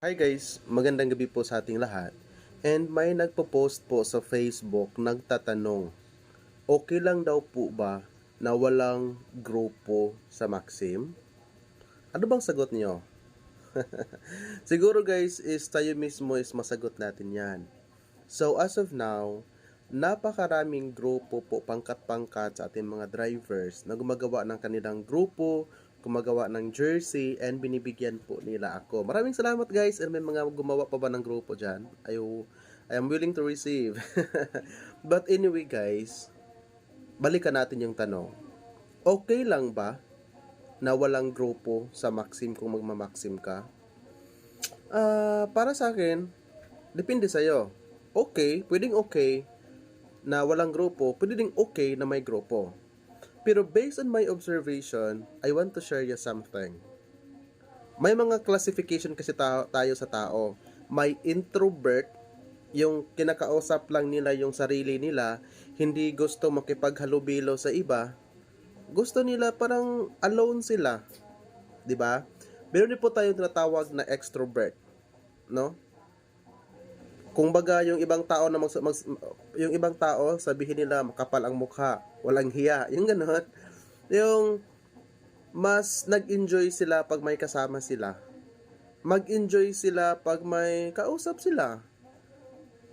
Hi guys, magandang gabi po sa ating lahat. And may nagpo-post po sa Facebook nagtatanong, okay lang daw po ba na walang grupo sa Maxim? Ano bang sagot niyo? Siguro guys is tayo mismo is masagot natin yan. So as of now, napakaraming grupo po pangkat-pangkat sa ating mga drivers na gumagawa ng kanilang grupo, gumagawa ng jersey, and binibigyan po nila ako. Maraming salamat guys, and may mga gumawa pa ba ng grupo dyan? I am willing to receive. But anyway guys, balikan natin yung tanong. Okay lang ba na walang grupo sa Maxim kung magma-Maxim ka? Para sa akin, depende sa'yo. Okay, pwedeng okay na walang grupo, pwede ding okay na may grupo. Pero based on my observation, I want to share you something. May mga classification kasi tayo sa tao. May introvert, yung kinakausap lang nila yung sarili nila, hindi gusto makipaghalubilo sa iba. Gusto nila parang alone sila, 'di ba? Meron din po tayong tinatawag na extrovert, no? Kung baga yung ibang tao na yung ibang tao sabihin nila makapal ang mukha, walang hiya, yung gano'n. Yung mas nag-enjoy sila pag may kasama sila. Mag-enjoy sila pag may kausap sila,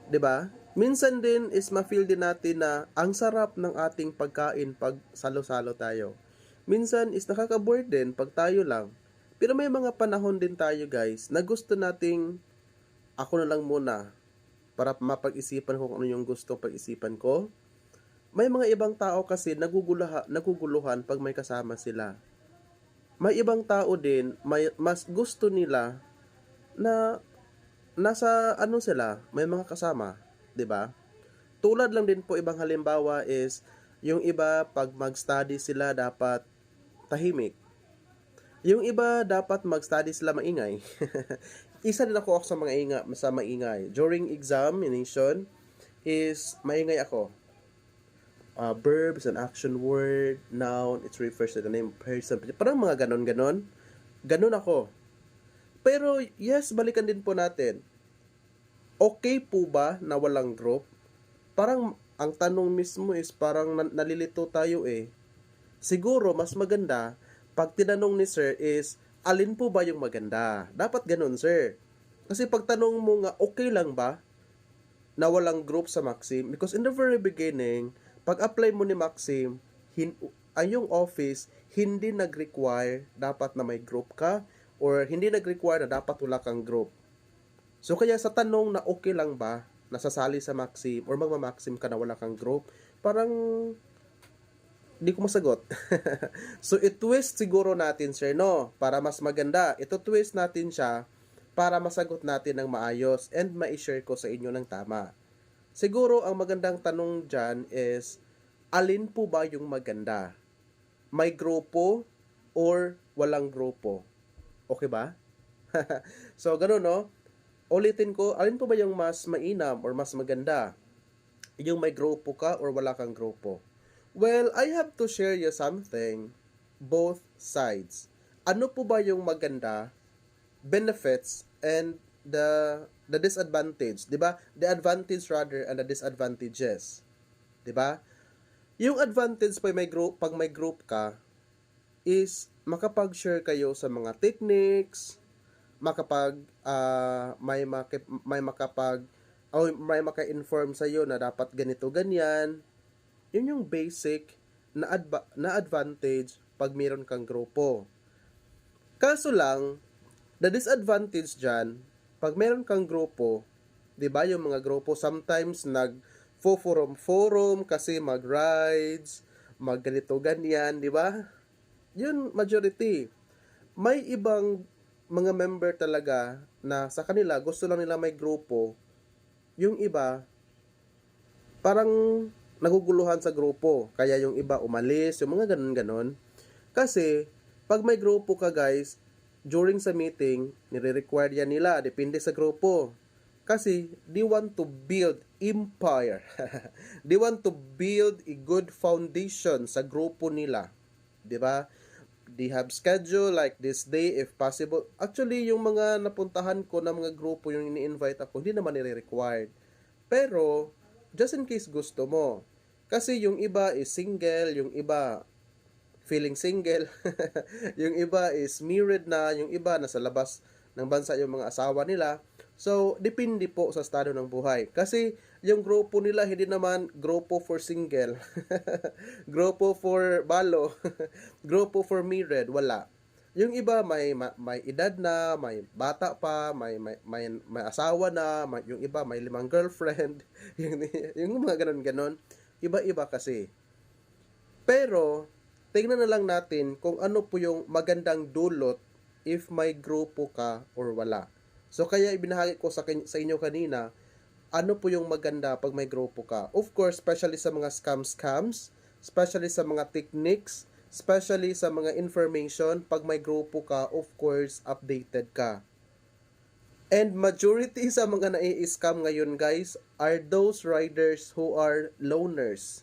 'di ba? Minsan din is ma-feel din natin na ang sarap ng ating pagkain pag salo-salo tayo. Minsan is nakaka-bored din pag tayo lang. Pero may mga panahon din tayo guys na gusto nating ako na lang muna para mapag-isipan ko kung ano yung gusto pag-isipan ko. May mga ibang tao kasi naguguluhan pag may kasama sila. May ibang tao din, mas gusto nila na nasa ano sila, may mga kasama, 'di ba? Tulad lang din po ibang halimbawa is yung iba pag mag-study sila dapat tahimik. Yung iba dapat mag-study sila maingay. Isa din ako sa sa maingay. During examination is maingay ako. Verbs, an action word, noun, it refers to the name of person. Parang mga ganon-ganon. Ganon ako. Pero yes, balikan din po natin. Okay po ba na walang group? Parang ang tanong mismo is parang nalilito tayo eh. Siguro mas maganda pag tinanong ni sir is alin po ba yung maganda? Dapat ganun sir. Kasi pag tanong mo nga okay lang ba na walang group sa Maxim? Because in the very beginning, pag apply mo ni Maxim, ang yung office hindi nag-require dapat na may group ka or hindi nag-require na dapat wala kang group. So kaya sa tanong na okay lang ba nasasali sa Maxim or magma-Maxim ka na wala kang group, parang di ko masagot. So i-twist siguro natin sir no, para mas maganda. Ito twist natin siya para masagot natin ng maayos and ma-share ko sa inyo ng tama. Siguro ang magandang tanong dyan is alin po ba yung maganda? May grupo or walang grupo? Okay ba? So gano'n no? Ulitin ko, alin po ba yung mas mainam or mas maganda? Yung may grupo ka or wala kang grupo? Well, I have to share you something. Both sides. Ano po ba yung maganda? Benefits and the disadvantage, 'di ba? The advantage rather and the disadvantages. 'Di ba? Yung advantage pag may group ka is makapag-share kayo sa mga techniques, may makapag may maka-inform sa iyo na dapat ganito ganyan. Yun yung basic na advantage pag meron kang grupo. Kaso lang, the disadvantage dyan, pag meron kang grupo, di ba yung mga grupo sometimes forum kasi mag-rides, ganito ganyan, di ba? Yun majority. May ibang mga member talaga na sa kanila gusto lang nila may grupo. Yung iba parang naguguluhan sa grupo. Kaya yung iba umalis, yung mga ganun-ganon. Kasi, pag may grupo ka guys, during sa meeting, nire-require yan nila. Depende sa grupo. Kasi, they want to build empire. They want to build a good foundation sa grupo nila. 'Di ba? they have schedule like this day if possible. Actually, yung mga napuntahan ko na mga grupo yung ini-invite ako, hindi naman nire-required. Pero, just in case gusto mo. Kasi yung iba is single, yung iba feeling single, yung iba is married na, yung iba nasa labas ng bansa yung mga asawa nila. So, depende po sa estado ng buhay. Kasi, yung grupo nila, hindi naman grupo for single, grupo for balo, grupo for married, wala. Yung iba may edad na, may bata pa, may asawa na, yung iba may 5 girlfriend, yung mga ganon-ganon. Iba-iba kasi. Pero, tingnan na lang natin kung ano po yung magandang dulot if may grupo ka or wala. So, kaya ibinahagi ko sa inyo kanina, ano po yung maganda pag may grupo ka. Of course, especially sa mga scams, especially sa mga techniques, especially sa mga information, pag may grupo ka, of course, updated ka. And majority sa mga nai-scam ngayon, guys, are those riders who are loners.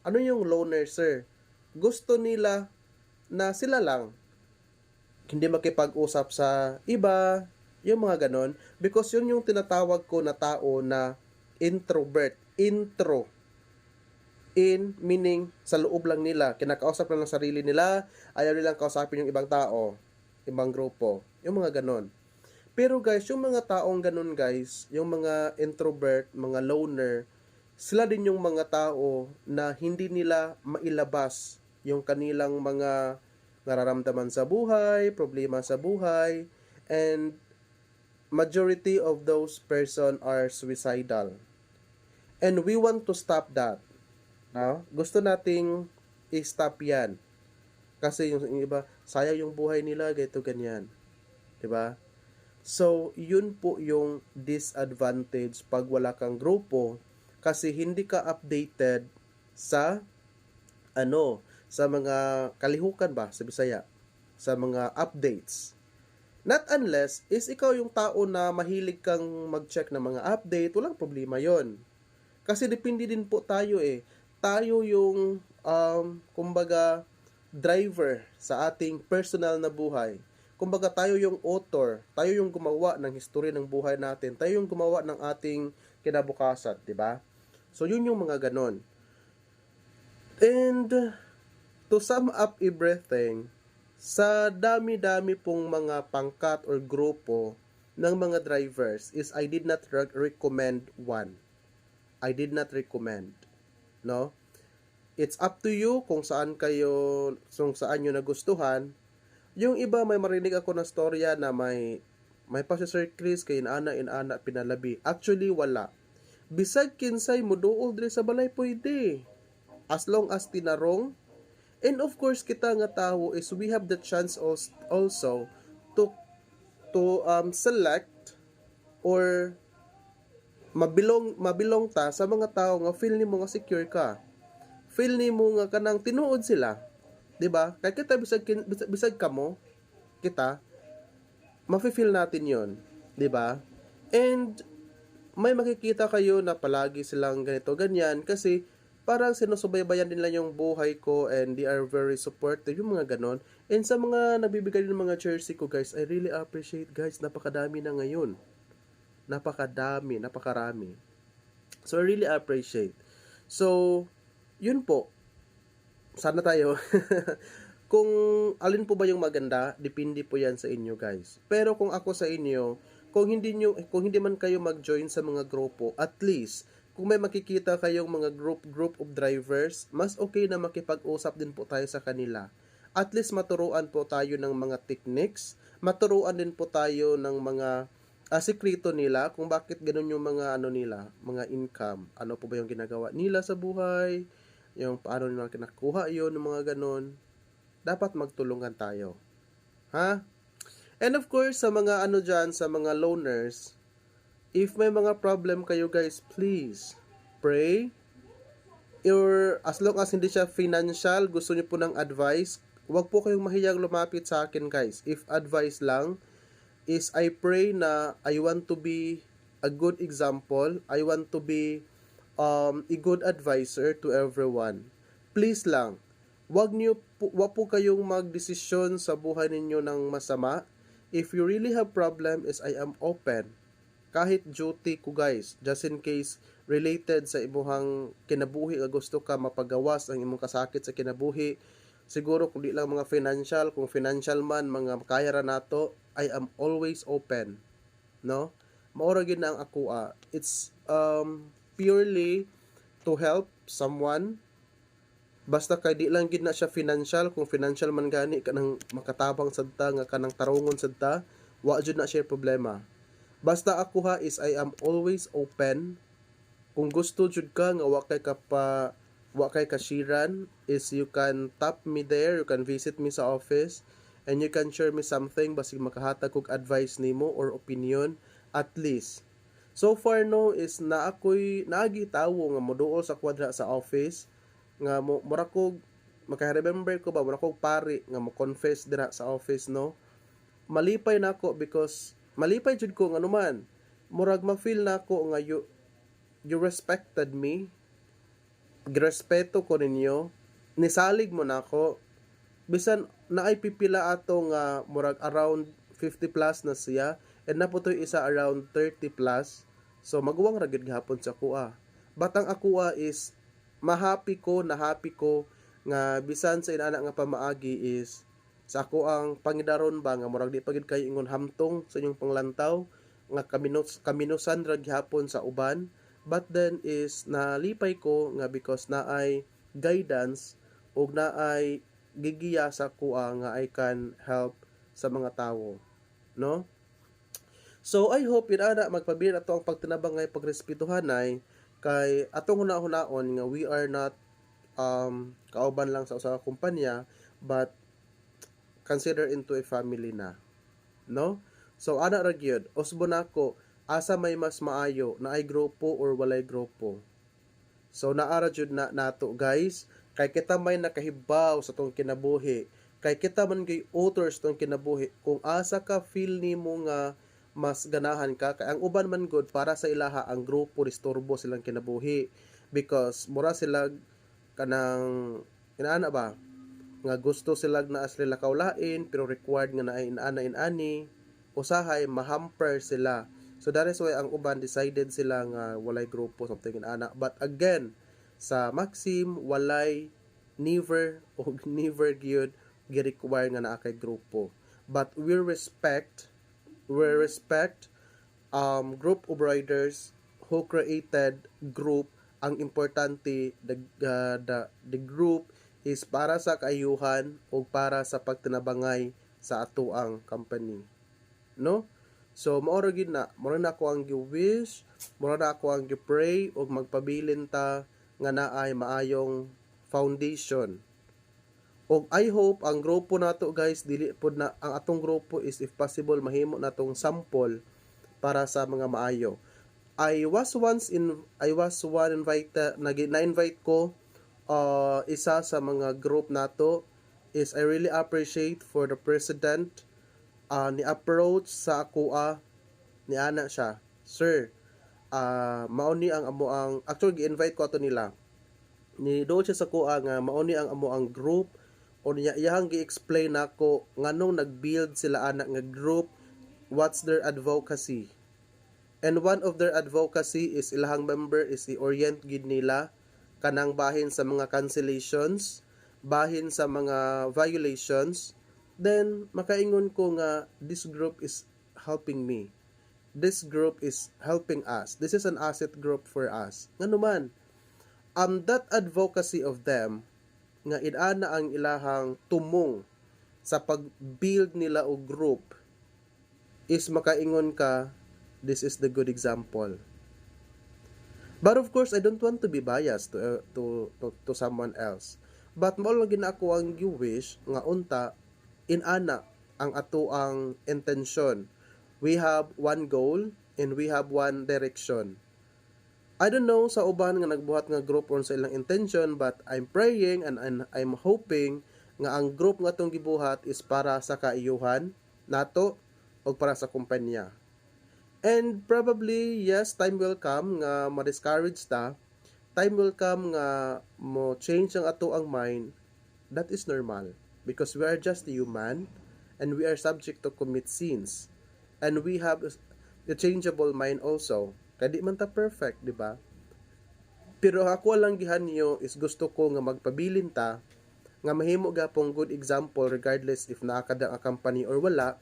Ano yung loner, sir? Gusto nila na sila lang. Hindi makipag-usap sa iba, yung mga ganon. Because yun yung tinatawag ko na tao na introvert. Intro. In, meaning, sa loob lang nila. Kinakausap lang ng sarili nila, ayaw nilang kausapin yung ibang tao, ibang grupo. Yung mga ganon. Pero guys, yung mga taong ganon guys, yung mga introvert, mga loner, sila din yung mga tao na hindi nila mailabas yung kanilang mga nararamdaman sa buhay, problema sa buhay, and majority of those person are suicidal. And we want to stop that. No? Gusto nating i-stop yan. Kasi yung iba, sayang yung buhay nila, ganito, ganyan. 'Di ba? So, yun po yung disadvantage pag wala kang grupo kasi hindi ka updated sa sa mga kalihukan ba sa Bisaya, sa mga updates. Not unless is ikaw yung tao na mahilig kang mag-check ng mga update, walang problema yon. Kasi depende din po tayo eh. Tayo yung kumbaga driver sa ating personal na buhay. Kumbaga tayo yung author, tayo yung gumawa ng history ng buhay natin, tayo yung gumawa ng ating kinabukasan, 'di ba? So yun yung mga ganon. And to sum up everything, sa dami-dami pong mga pangkat or grupo ng mga drivers is I did not recommend one. I did not recommend. No? It's up to you kung saan nyo nagustuhan. Yung iba may marinig ako na storya na may pa si Sir Chris kay inana pinalabi. Actually wala. Bisag kinsay mo duol diri sa balay pwede. As long as tinarong. And of course kita nga tao is we have the chance also to select or mabilong ta sa mga tao nga feel nimo nga secure ka. Feel nimo nga kanang tinuod sila. 'Di ba? Kaya kita bisag kamo kita mafe-feel natin 'yon, 'di ba? And may makikita kayo na palagi silang ganito ganyan kasi parang sinusubaybayan nila yung buhay ko and they are very supportive, yung mga ganon. And sa mga nabibigay ng mga jersey ko guys, I really appreciate guys, napakadami na ngayon. Napakarami. So I really appreciate. So, yun po. Sana tayo. Kung alin po ba yung maganda, depende po yan sa inyo guys. Pero kung ako sa inyo, kung hindi man kayo mag-join sa mga grupo, at least kung may makikita kayong mga group of drivers, mas okay na makipag-usap din po tayo sa kanila. At least maturuan po tayo ng mga techniques, maturuan din po tayo ng mga sikreto nila, kung bakit ganun yung mga nila, mga income, ano po ba yung ginagawa nila sa buhay, yung paano nila kinakuha yun, yung mga ganun. Dapat magtulungan tayo. Ha? And of course, sa mga dyan, sa mga loners, if may mga problem kayo guys, please pray. Or as long as hindi siya financial, gusto niyo po ng advice, huwag po kayong mahiyang lumapit sa akin guys. If advice lang, is I pray na I want to be a good example. I want to be a good advisor to everyone. Please lang, Wag po kayong magdesisyon sa buhay ninyo ng masama. If you really have problem is I am open. Kahit duty ko guys, just in case related sa imuhang kinabuhi nga gusto ka mapagawas ang imong kasakit sa kinabuhi. Siguro kung di lang mga financial, kung financial man mga kaya ra nato, I am always open, no? Maura gid na ang ako. It's purely to help someone. Basta kay di lang gid na siya financial, kung financial man gani kanang makatabang sadta nga kanang tarungon sadta, wa jud na siya problema. Basta ako is I am always open. Kung gusto jud ka nga wa kay kashiran is you can tap me there, you can visit me sa office and you can share me something basig makahatag kog advice nimo or opinion at least. So far no is na ako'y naagi tawo nga moduol sa kwadra sa office nga mura kog maka-remember ko ba mura kog pari nga mo confess dira sa office no. Malipay nako because malipay jud ko nga naman murag ma-feel nako nga you respected me, girespeto ko ninyo, nisalig mo nako bisan naay pipila ato nga murag around 50 plus na siya and naputoy isa around 30 plus, so maguwang ra gyud gihapon sa kuha. Batang akuha is happy ko nga bisan sa inana nga pamaagi is sa ako ang pangidaron ba nga murag di pagid kayo ingon hamtong sa inyong panglantaw nga kaminusan ra gihapon sa uban, but then is nalipay ko nga because naay guidance ug naay gigiya sa kuha nga I can help sa mga tawo, no? So I hope inana magpabir ato ang pagtinabang ngay pagrespetuhanay kay atong hunaon nga we are not kauban lang sa usa ka kumpanya but consider into a family na, no? So ana ra gyud usbo nako asa may mas maayo na ay grupo or walay grupo. So naara jud na nato guys kay kita may nakahibaw sa tong kinabuhi, kay kita man gay authors tong kinabuhi kung asa ka feel nimo nga mas ganahan ka kay ang uban man good para sa ilaha ang grupo ristorbo silang kinabuhi because mura sila kanang inaana ba nga gusto sila na asli lakawlain pero required nga naay inani usahay mahamper sila, so that is why ang uban decided sila nga walay grupo something inaana. But again sa Maxim walay never gyud gi-require nga naa kay grupo, but we respect group of riders who created group. Ang importante the group is para sa kaayuhan o para sa pagtinabangay sa atuang company, no? So mao ra gid na ko ang gi-wish, mao na ako ang gi-pray og magpabilin ta nga naay maayong foundation. Og I hope ang grupo nato guys dili pod na ang atong grupo is if possible mahimo natong sample para sa mga maayo. I was one na-invite ko isa sa mga group nato is I really appreciate for the president ni approach sa ako ni ana siya, sir, mao ni ang amo ang actually gi-invite ko ato nila ni do siya sa kuha nga mao ni ang amo ang group o niya iyang gi-explain nako nganong nag-build sila anak nga group, what's their advocacy. And one of their advocacy is ilahang member is i-orient gid nila kanang bahin sa mga cancellations, bahin sa mga violations. Then makaingon ko nga this group is helping me. This group is helping us. This is an asset group for us. Ngano man, that advocacy of them nga inana ang ilahang tumong sa pag-build nila og group is makaingon ka this is the good example. But of course I don't want to be biased to someone else, but mao lang gid ako ang wish nga unta inana ang ato ang intention. We have one goal and we have one direction. I don't know sa uban nga nagbuhat nga group on sa ilang intention, but I'm praying and I'm hoping nga ang group nga tong gibuhat is para sa kaayuhan nato o para sa kumpanya. And probably yes, time will come nga ma-discourage ta. Time will come nga mo change ang ato ang mind that is normal because we are just human and we are subject to commit sins. And we have a changeable mind also. Kaya di man ta perfect, di ba? Pero ako lang gihan niyo is gusto ko nga magpabilin ta nga mahimo gapong good example regardless if naakada ang company or wala.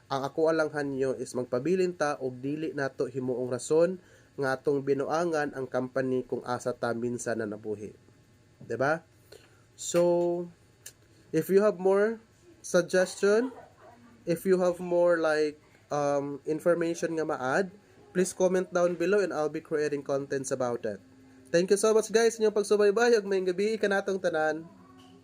Ang ako alanghan niyo is magpabilin ta og dili nato himuong rason nga atong binuangan ang company kung asa ta minsan na nabuhi. 'Di ba? So, if you have more suggestion, if you have more like information nga ma-add, please comment down below and I'll be creating contents about it. Thank you so much guys sa inyong pagsubaybay ug maayong gabi kanatong tanan.